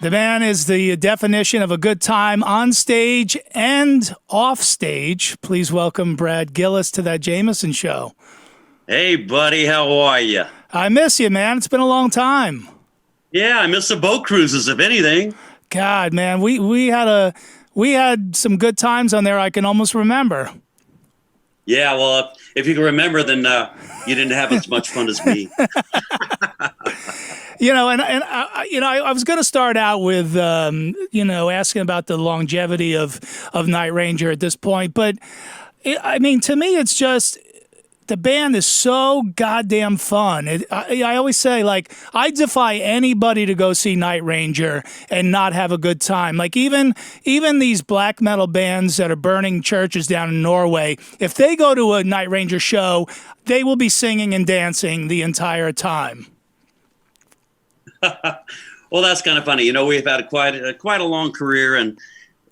The man is the definition of a good time on stage and off stage. Please welcome Brad Gillis to that Jamieson show. Hey, buddy, how are you? I miss you, man. It's been a long time. Yeah, I miss the boat cruises, if anything. God, man, we had some good times on there. I can almost remember. Yeah, well, if you can remember, then you didn't have as much fun as me. I was going to start out with, asking about the longevity of Night Ranger at this point. But, to me, it's just the band is so goddamn fun. I always say, like, I defy anybody to go see Night Ranger and not have a good time. Like, even these black metal bands that are burning churches down in Norway, if they go to a Night Ranger show, they will be singing and dancing the entire time. Well, that's kind of funny. You know, we've had quite a long career, and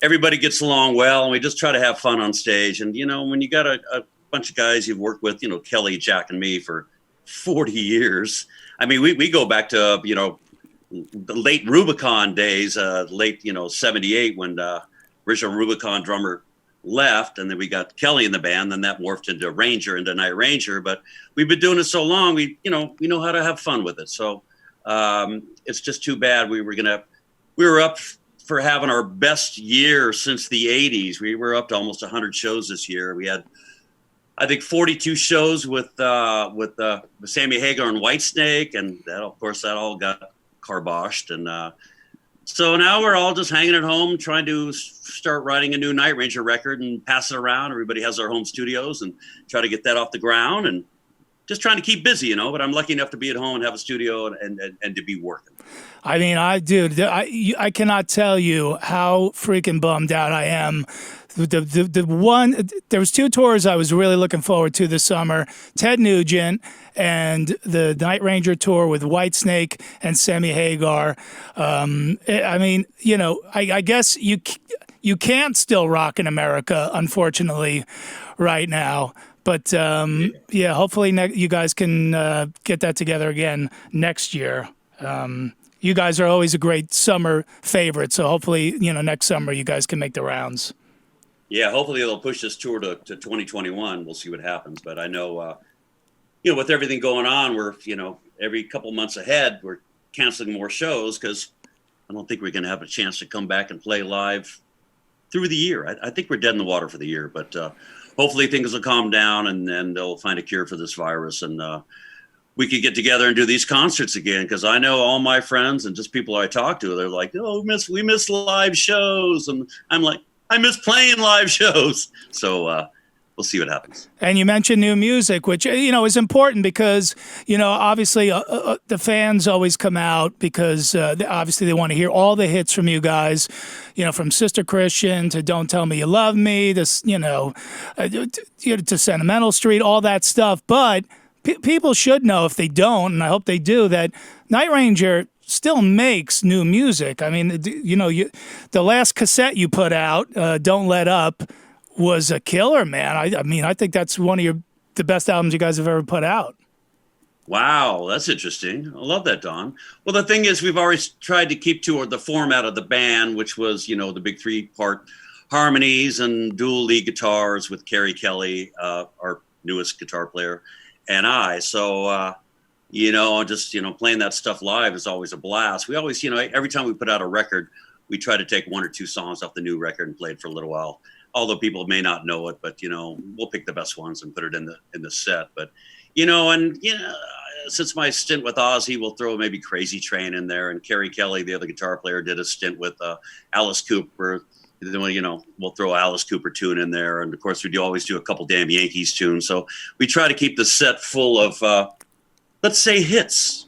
everybody gets along well, and we just try to have fun on stage. And, you know, when you got a bunch of guys you've worked with, you know, Kelly, Jack, and me for 40 years. I mean, we go back to, the late Rubicon days, late, 78 when original Rubicon drummer left, and then we got Kelly in the band, then that morphed into Night Ranger. But we've been doing it so long, we know how to have fun with it. So it's just too bad we were up for having our best year since the 80s. We were up to almost 100 shows this year. We had, I think, 42 shows with Sammy Hagar and Whitesnake, and that all got carboshed. And so now we're all just hanging at home, trying to start writing a new Night Ranger record and pass it around. Everybody has their home studios and try to get that off the ground, and just trying to keep busy, but I'm lucky enough to be at home and have a studio and to be working. I mean, I cannot tell you how freaking bummed out I am. There was two tours I was really looking forward to this summer: Ted Nugent and the Night Ranger tour with Whitesnake and Sammy Hagar. I guess you can't still rock in America, unfortunately, right now. But hopefully you guys can get that together again next year. You guys are always a great summer favorite, so hopefully next summer you guys can make the rounds. Yeah, hopefully they'll push this tour to 2021. We'll see what happens. But I know, with everything going on, we're every couple months ahead, we're canceling more shows because I don't think we're going to have a chance to come back and play live through the year. I think we're dead in the water for the year, but. Hopefully things will calm down and they'll find a cure for this virus, and we could get together and do these concerts again. Because I know all my friends and just people I talk to, they're like, "Oh, we miss live shows," and I'm like, "I miss playing live shows." So we'll see what happens. And you mentioned new music, which is important because obviously the fans always come out because obviously they want to hear all the hits from you guys. From Sister Christian to Don't Tell Me You Love Me, this to Sentimental Street, all that stuff. But people should know, if they don't, and I hope they do, that Night Ranger still makes new music. I mean, the last cassette you put out, Don't Let Up, was a killer, man. I think that's one of the best albums you guys have ever put out. Wow, that's interesting. I love that, Don. Well, the thing is, we've always tried to keep to the format of the band, which was, the big 3-part harmonies and dual lead guitars with Kerry Kelly, our newest guitar player, and I. So, playing that stuff live is always a blast. We always, every time we put out a record, we try to take one or two songs off the new record and play it for a little while. Although people may not know it, but we'll pick the best ones and put it in the set. But since my stint with Ozzy, we'll throw maybe Crazy Train in there, and Kerry Kelly, the other guitar player, did a stint with Alice Cooper. We'll throw Alice Cooper tune in there, and of course we always do a couple Damn Yankees tunes. So we try to keep the set full of let's say hits.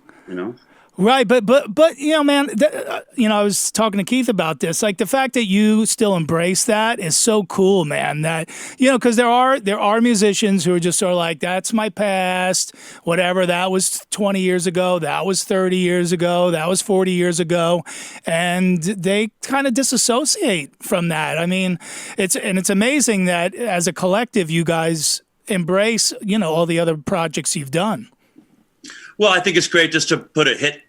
Right, but man, I was talking to Keith about this. Like, the fact that you still embrace that is so cool, man. That because there are musicians who are just sort of like, that's my past, whatever. That was 20 years ago. That was 30 years ago. That was 40 years ago, and they kind of disassociate from that. I mean, it's amazing that as a collective, you guys embrace all the other projects you've done. Well, I think it's great just to put a hit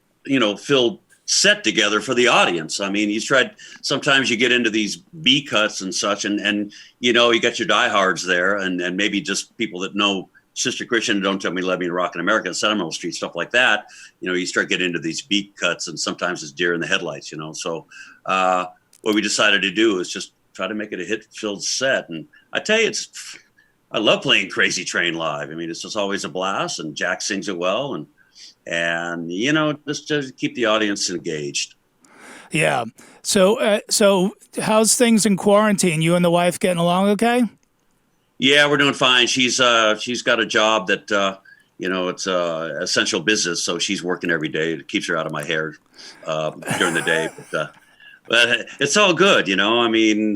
filled set together for the audience. I mean, sometimes you get into these B cuts and such, and you got your diehards there, and maybe just people that know Sister Christian, Don't Tell Me Love Me in Rockin' America, and Seminole Street, stuff like that. You start getting into these beat cuts, and sometimes it's deer in the headlights, So what we decided to do is just try to make it a hit-filled set. And I tell you, I love playing Crazy Train live. I mean, it's just always a blast, and Jack sings it well, and just to keep the audience engaged. Yeah. So how's things in quarantine? You and the wife getting along okay? Yeah, we're doing fine. She's got a job that it's essential business, so she's working every day. It keeps her out of my hair during the day, but it's all good. I mean,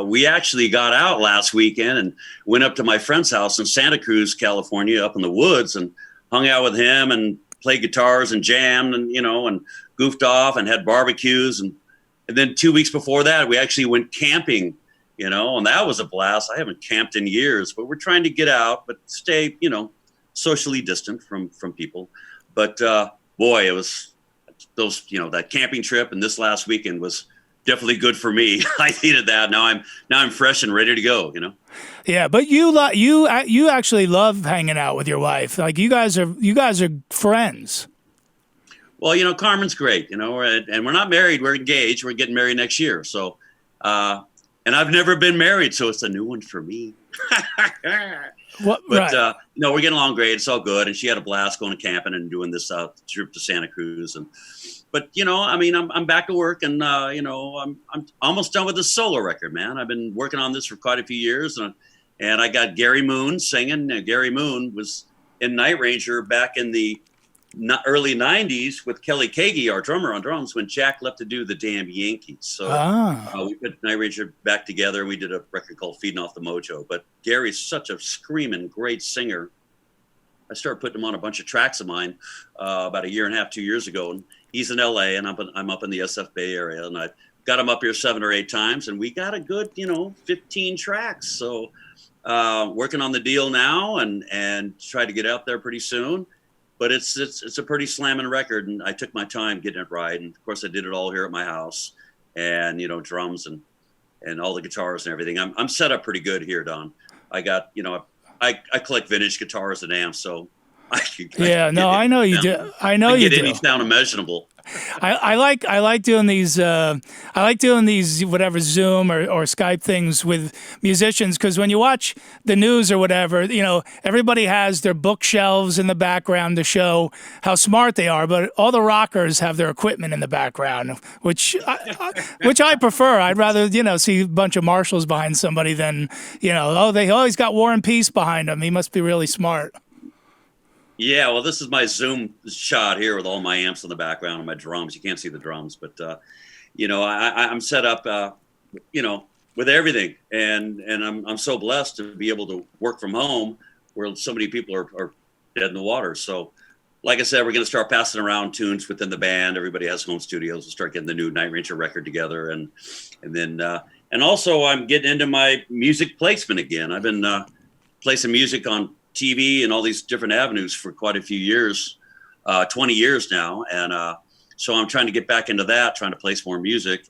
we actually got out last weekend and went up to my friend's house in Santa Cruz, California, up in the woods, and hung out with him and played guitars and jammed and and goofed off and had barbecues, and then 2 weeks before that we actually went camping. And that was a blast. I haven't camped in years, but we're trying to get out, but stay, socially distant from people. But boy, it was that camping trip and this last weekend was definitely good for me. I needed that. Now I'm fresh and ready to go. Yeah, but you actually love hanging out with your wife. Like you guys are friends. Well, Carmen's great. And we're not married. We're engaged. We're getting married next year. So. And I've never been married, so it's a new one for me. But right. We're getting along great. It's all good, and she had a blast going camping and doing this trip to Santa Cruz. But I'm back to work, and I'm almost done with the solo record, man. I've been working on this for quite a few years, and I got Gary Moon singing. Gary Moon was in Night Ranger back in the early 90s with Kelly Kagi, our drummer on drums, when Jack left to do the damn Yankees. So we put Night Ranger back together. We did a record called Feeding Off the Mojo. But Gary's such a screaming great singer. I started putting him on a bunch of tracks of mine about 1.5 years, 2 years ago. And he's in LA, and I'm up in the SF Bay Area. And I got him up here 7 or 8 times, and we got a good 15 tracks. So working on the deal now, and try to get out there pretty soon. But it's a pretty slamming record, and I took my time getting it right. And of course, I did it all here at my house, and drums and all the guitars and everything. I'm set up pretty good here, Don. I got I collect vintage guitars and amps, so I know you do. I know you do. Get any sound imaginable. I like doing these whatever Zoom or Skype things with musicians, because when you watch the news or whatever, everybody has their bookshelves in the background to show how smart they are, but all the rockers have their equipment in the background, which I prefer. I'd rather see a bunch of Marshalls behind somebody than they always got War and Peace behind them. He must be really smart. Yeah, well, this is my Zoom shot here with all my amps in the background and my drums. You can't see the drums, but I'm set up, with everything, and I'm so blessed to be able to work from home where so many people are dead in the water. So, like I said, we're going to start passing around tunes within the band. Everybody has home studios. We'll start getting the new Night Ranger record together, and then also I'm getting into my music placement again. I've been placing music on TV and all these different avenues for quite a few years, 20 years now. And so I'm trying to get back into that, trying to place more music.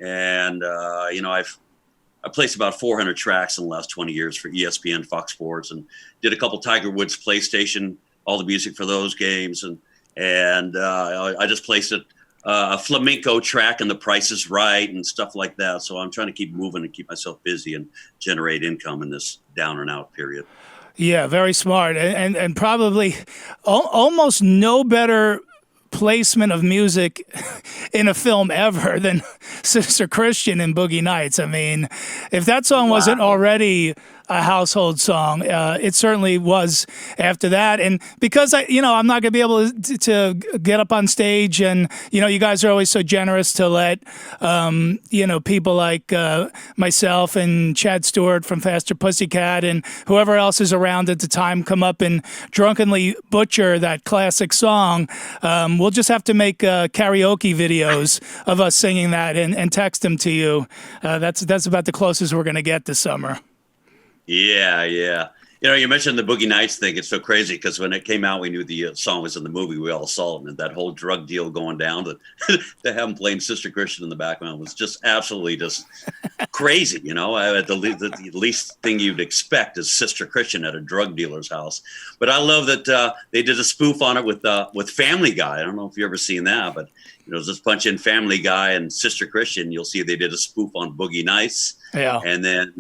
And, I've placed about 400 tracks in the last 20 years for ESPN, Fox Sports, and did a couple Tiger Woods PlayStation, all the music for those games. And I just placed a flamenco track and The Price is Right and stuff like that. So I'm trying to keep moving and keep myself busy and generate income in this down and out period. Yeah, very smart, and probably almost no better placement of music in a film ever than Sister Christian in Boogie Nights. I mean, if that song wasn't already a household song, it certainly was after that. And because I'm not going to be able to get up on stage, and you guys are always so generous to let people like myself and Chad Stewart from Faster Pussycat and whoever else is around at the time come up and drunkenly butcher that classic song. We'll just have to make karaoke videos of us singing that and text them to you. That's about the closest we're going to get this summer. Yeah. You know, you mentioned the Boogie Nights thing. It's so crazy because when it came out, we knew the song was in the movie. We all saw it, and that whole drug deal going down to to have him playing Sister Christian in the background was just absolutely just crazy. You know, the least thing you'd expect is Sister Christian at a drug dealer's house. But I love that they did a spoof on it with Family Guy. I don't know if you've ever seen that, but you know, just punch in Family Guy and Sister Christian, you'll see they did a spoof on Boogie Nights. Yeah, and then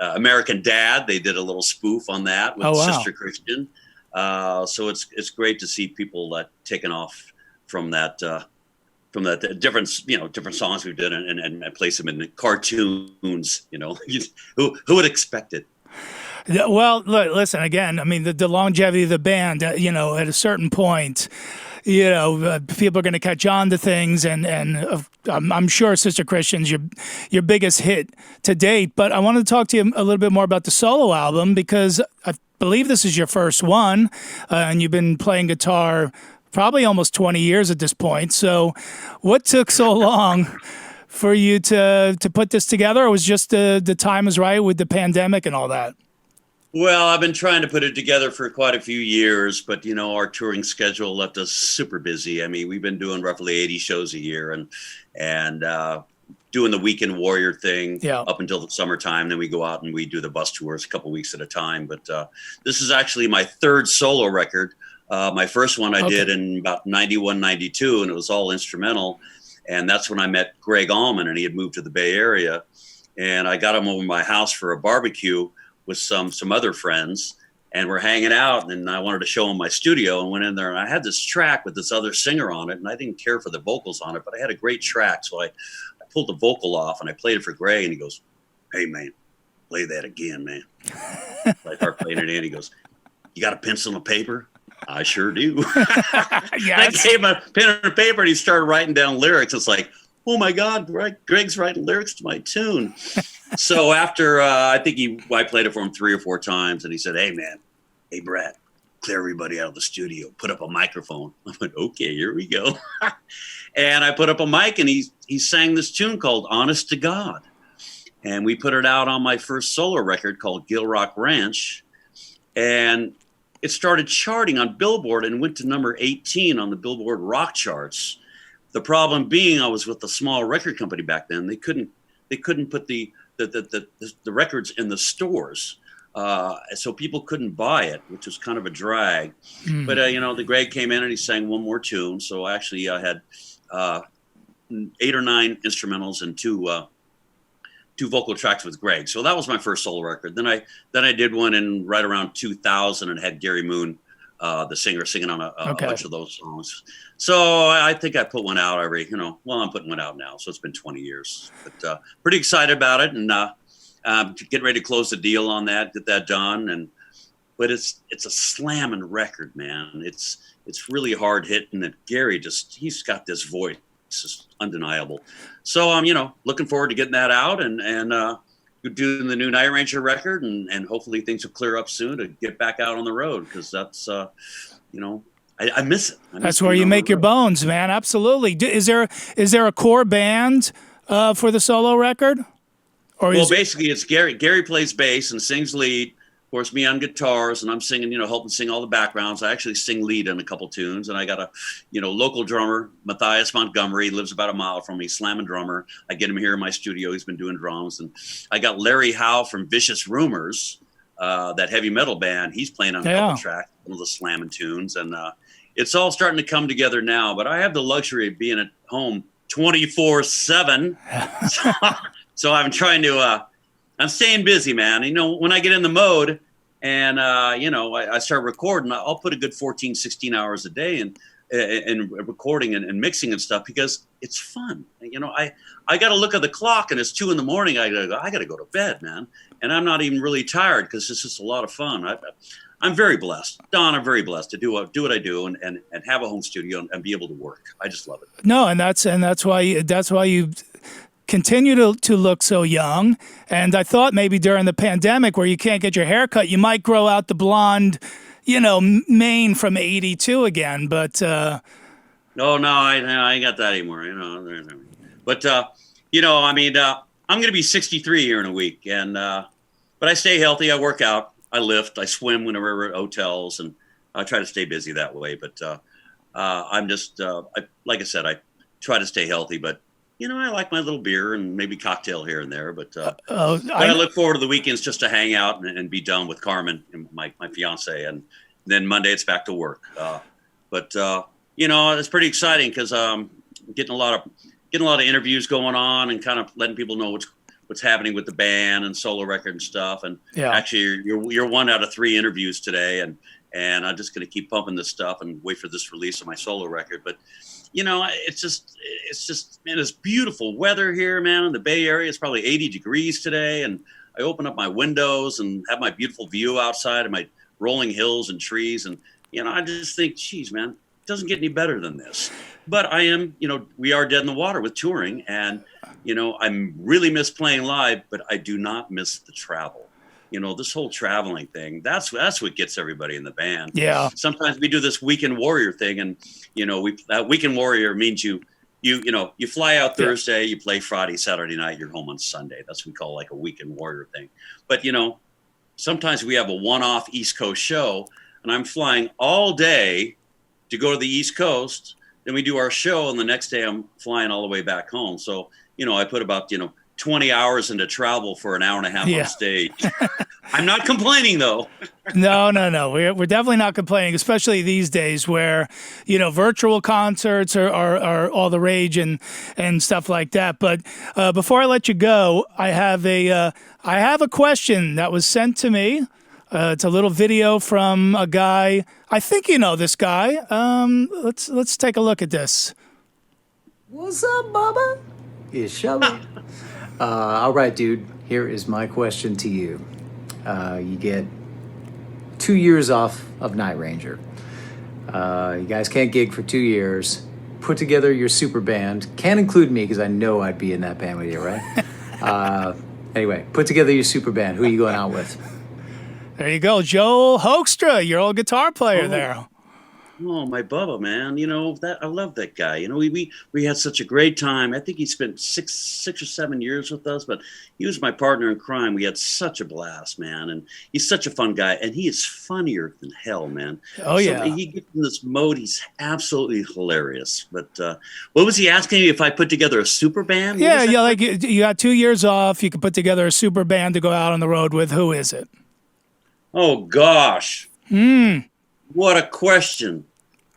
American Dad, they did a little spoof on that with Sister Christian. So it's great to see people taking off from that different songs we did and place them in the cartoons. You know, who would expect it? Well, look, listen, again, I mean, the longevity of the band, you know, at a certain point, you know, people are going to catch on to things, and I'm sure Sister Christian's your biggest hit to date. But I wanted to talk to you a little bit more about the solo album, because I believe this is your first one, and you've been playing guitar probably almost 20 years at this point. So what took so long for you to put this together? Or was just the time was right with the pandemic and all that? Well, I've been trying to put it together for quite a few years, but you know, our touring schedule left us super busy. I mean, we've been doing roughly 80 shows a year and doing the Weekend Warrior thing up until the summertime. Then we go out and we do the bus tours a couple weeks at a time. But this is actually my third solo record. My first one I did in about 91, 92, and it was all instrumental. And that's when I met Greg Allman, and he had moved to the Bay Area. And I got him over my house for a barbecue with some other friends, and we're hanging out, and I wanted to show him my studio, and went in there, and I had this track with this other singer on it, and I didn't care for the vocals on it, but I had a great track. So I pulled the vocal off and I played it for Greg, and he goes, "Hey man, play that again, man." I start playing it in. He goes, "You got a pencil and paper?" "I sure do." Yes. I gave him a pen and paper, and he started writing down lyrics. It's like, oh my God, Greg's writing lyrics to my tune. So after, I played it for him 3 or 4 times, and he said, "Hey man, hey Brad, clear everybody out of the studio, put up a microphone." I went, "Okay, here we go." And I put up a mic, and he sang this tune called "Honest to God." And we put it out on my first solo record called Gill Rock Ranch. And it started charting on Billboard and went to number 18 on the Billboard rock charts. The problem being, I was with a small record company back then. They couldn't put the records in the stores, so people couldn't buy it, which was kind of a drag. But you know, the Greg came in and he sang one more tune. So actually, I had 8 or 9 instrumentals and two vocal tracks with Greg. So that was my first solo record. Then I did one in right around 2000 and had Gary Moon, the singer, singing on a bunch of those songs. So I think I put one out I'm putting one out now. So it's been 20 years, but pretty excited about it, and getting ready to close the deal on that, get that done. But it's a slamming record, man. It's really hard hitting, and Gary he's got this voice. It's just undeniable. So I'm, looking forward to getting that out and doing the new Night Ranger record, and hopefully things will clear up soon to get back out on the road, because that's, I miss it. That's where you make your bones, man. Absolutely. Is there a core band for the solo record? Basically it's Gary. Gary plays bass and sings lead. Of course, me on guitars, and I'm singing, helping sing all the backgrounds. I actually sing lead in a couple tunes, and I got a, local drummer, Matthias Montgomery, lives about a mile from me, slamming drummer. I get him here in my studio. He's been doing drums. And I got Larry Howe from Vicious Rumors, that heavy metal band. He's playing on a couple tracks, one of the slamming tunes. And it's all starting to come together now. But I have the luxury of being at home 24/7. So I'm trying to... I'm staying busy, man. When I get in the mode and, I start recording, I'll put a good 14, 16 hours a day in recording and mixing and stuff, because it's fun. I got to look at the clock and it's 2 a.m. I got to go to bed, man. And I'm not even really tired, because it's just a lot of fun. I'm very blessed. Don, I'm very blessed to do what I do and have a home studio and be able to work. I just love it. No, and that's why you continue to look so young. And I thought maybe during the pandemic, where you can't get your hair cut, you might grow out the blonde, mane from 82 again. But no, I ain't got that anymore. But I'm going to be 63 here in a week, and but I stay healthy. I work out, I lift, I swim whenever we're at hotels, and I try to stay busy that way. But I'm just, like I said, I try to stay healthy, but I like my little beer and maybe cocktail here and there. But I look forward to the weekends just to hang out and be done with Carmen, and my fiance, and then Monday it's back to work. But it's pretty exciting because getting a lot of interviews going on and kind of letting people know what's happening with the band and solo record and stuff. And actually, you're 1 out of 3 interviews today, and I'm just going to keep pumping this stuff and wait for this release of my solo record. But it's just man, it's beautiful weather here, man. In the Bay Area, it's probably 80 degrees today, and I open up my windows and have my beautiful view outside of my rolling hills and trees, and I just think, geez, man, it doesn't get any better than this. But I am, we are dead in the water with touring, and I really miss playing live, but I do not miss the travel. This whole traveling thing, that's what gets everybody in the band. Yeah. Sometimes we do this weekend warrior thing, and that weekend warrior means you fly out Thursday, you play Friday, Saturday night, you're home on Sunday. That's what we call like a weekend warrior thing. But sometimes we have a one-off East Coast show, and I'm flying all day to go to the East Coast. Then we do our show, and the next day I'm flying all the way back home. So I put about 20 hours into travel for an hour and a half on stage. I'm not complaining, though. No. We're definitely not complaining, especially these days where, virtual concerts are all the rage and stuff like that. But before I let you go, I have a question that was sent to me. It's a little video from a guy. I think you know this guy. Let's take a look at this. What's up, Bubba? It's Shelly. All right, dude. Here is my question to you. You get 2 years off of Night Ranger. You guys can't gig for 2 years. Put together your super band. Can't include me because I know I'd be in that band with you, right? Anyway, put together your super band. Who are you going out with? There you go, Joel Hoekstra, your old guitar player there. Oh, my Bubba, man. I love that guy. We had such a great time. I think he spent six or 7 years with us, but he was my partner in crime. We had such a blast, man. And he's such a fun guy, and he is funnier than hell, man. Oh, yeah. He gets in this mode. He's absolutely hilarious. But what was he asking me, if I put together a super band? Yeah, like you got 2 years off. You could put together a super band to go out on the road with. Who is it? Oh, gosh. What a question.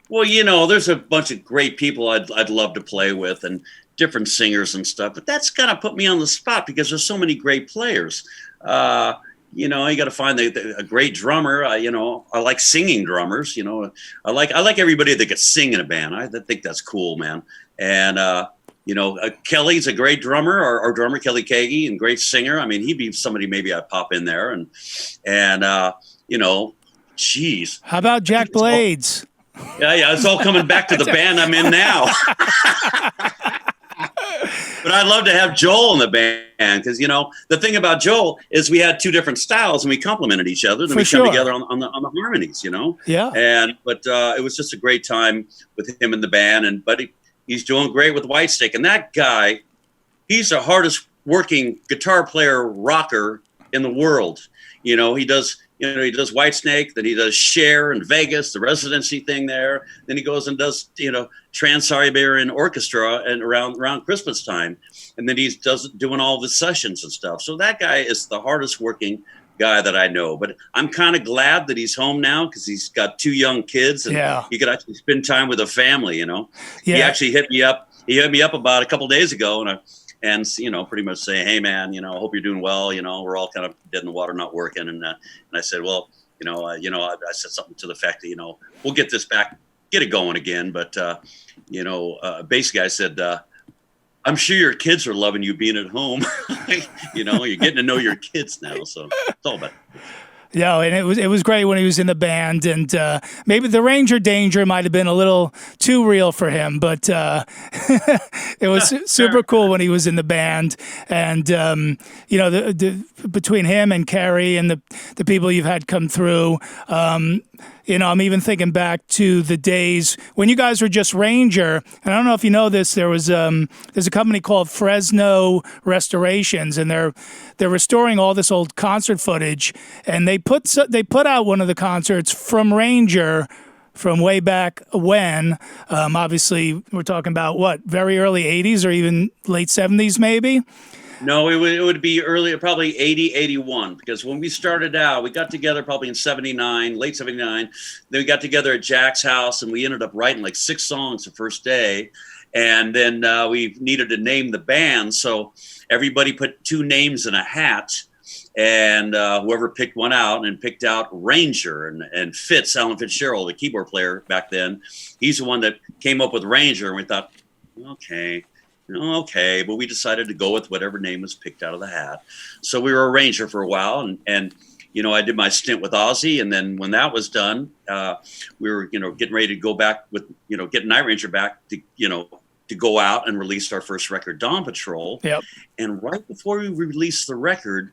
Well, there's a bunch of great people I'd love to play with, and different singers and stuff. But that's kind of put me on the spot because there's so many great players. You got to find a great drummer. I like singing drummers. I like everybody that can sing in a band. I think that's cool, man. And Kelly's a great drummer. Our drummer Kelly Kagi, and great singer. I mean, he'd be somebody maybe I'd pop in there, and geez. How about Jack Blades? Yeah, it's all coming back to the band I'm in now. But I'd love to have Joel in the band because, the thing about Joel is we had 2 different styles and we complemented each other. Then we come together on the harmonies, Yeah. But it was just a great time with him in the band. But he's doing great with Whitesnake. And that guy, he's the hardest working guitar player rocker in the world. He does Whitesnake, then he does Cher in Vegas, the residency thing there. Then he goes and does, Trans-Siberian Orchestra and around Christmas time. And then he's doing all the sessions and stuff. So that guy is the hardest working guy that I know. But I'm kind of glad that he's home now because he's got 2 young kids and he could actually spend time with a family, Yeah. He actually hit me up. He hit me up about a couple days ago, and pretty much say, hey, man, I hope you're doing well. We're all kind of dead in the water, not working. And I said, well, I said something to the fact that, we'll get this back, get it going again. But, basically I said, I'm sure your kids are loving you being at home. You're getting to know your kids now. So it's all about it. Yeah, and it was great when he was in the band, and maybe the Ranger Danger might have been a little too real for him, but it was super cool when he was in the band. And between him and Carrie and the people you've had come through, You know, I'm even thinking back to the days when you guys were just Ranger. And I don't know if you know this. There's a company called Fresno Restorations, and they're restoring all this old concert footage. And they put out one of the concerts from Ranger from way back when. Obviously, we're talking about what, very early '80s or even late '70s, maybe. No, it would be early, probably 80, 81, because when we started out, we got together probably in 79, late 79. Then we got together at Jack's house, and we ended up writing like 6 songs the first day. And then we needed to name the band. So everybody put 2 names in a hat, and whoever picked one out and picked out Ranger. And Alan Fitzgerald, the keyboard player back then, he's the one that came up with Ranger. And we thought, okay, but we decided to go with whatever name was picked out of the hat. So we were a Ranger for a while, and you know, I did my stint with Ozzy, and then when that was done, we were, you know, getting ready to go back with, you know, get Night Ranger back to, you know, to go out and release our first record, Dawn Patrol. Yep. And right before we released the record,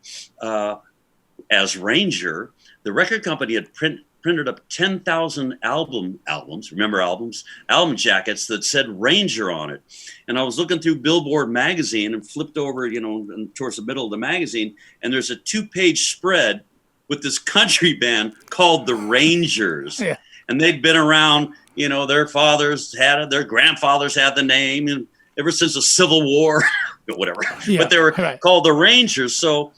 as Ranger, the record company had printed up 10,000 album jackets that said Ranger on it. And I was looking through Billboard magazine and flipped over, you know, towards the middle of the magazine, and there's a 2-page spread with this country band called the Rangers. Yeah. And they'd been around, you know, their grandfathers had the name, and ever since the Civil War, whatever. Yeah, but they were called the Rangers. So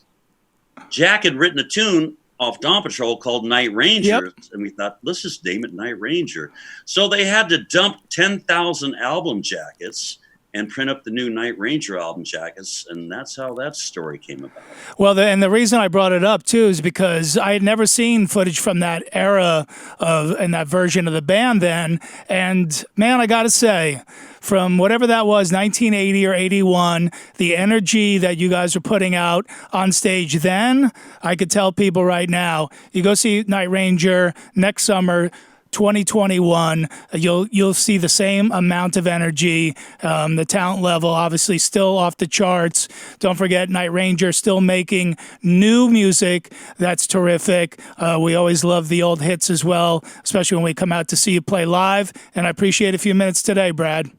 Jack had written a tune off Dawn Patrol called Night Ranger, and we thought, let's just name it Night Ranger. So they had to dump 10,000 album jackets and print up the new Night Ranger album jackets, and that's how that story came about. Well, and the reason I brought it up too is because I had never seen footage from that era and that version of the band then, and man, I got to say, from whatever that was, 1980 or 81, the energy that you guys were putting out on stage then, I could tell people right now, you go see Night Ranger next summer, 2021, you'll see the same amount of energy. The talent level obviously still off the charts. Don't forget, Night Ranger still making new music that's terrific. We always love the old hits as well, especially when we come out to see you play live. And I appreciate a few minutes today, Brad.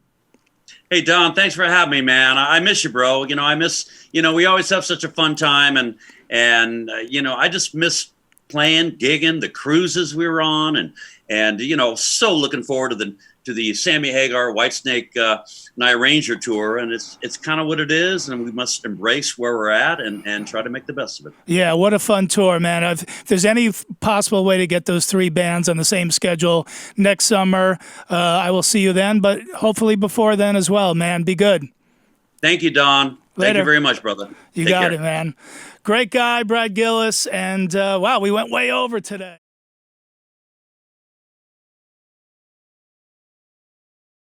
Hey, Don, thanks for having me, man. I miss you, bro. You know, we always have such a fun time, and you know, I just miss playing, gigging, the cruises we were on, and you know, so looking forward to the Sammy Hagar Whitesnake Night Ranger tour, and it's kind of what it is, and we must embrace where we're at and try to make the best of it. Yeah, what a fun tour, man. If there's any possible way to get those 3 bands on the same schedule next summer, I will see you then, but hopefully before then as well, man. Be good. Thank you, Don. Later. Thank you very much, brother. You got it, man. Great guy, Brad Gillis, and wow, we went way over today.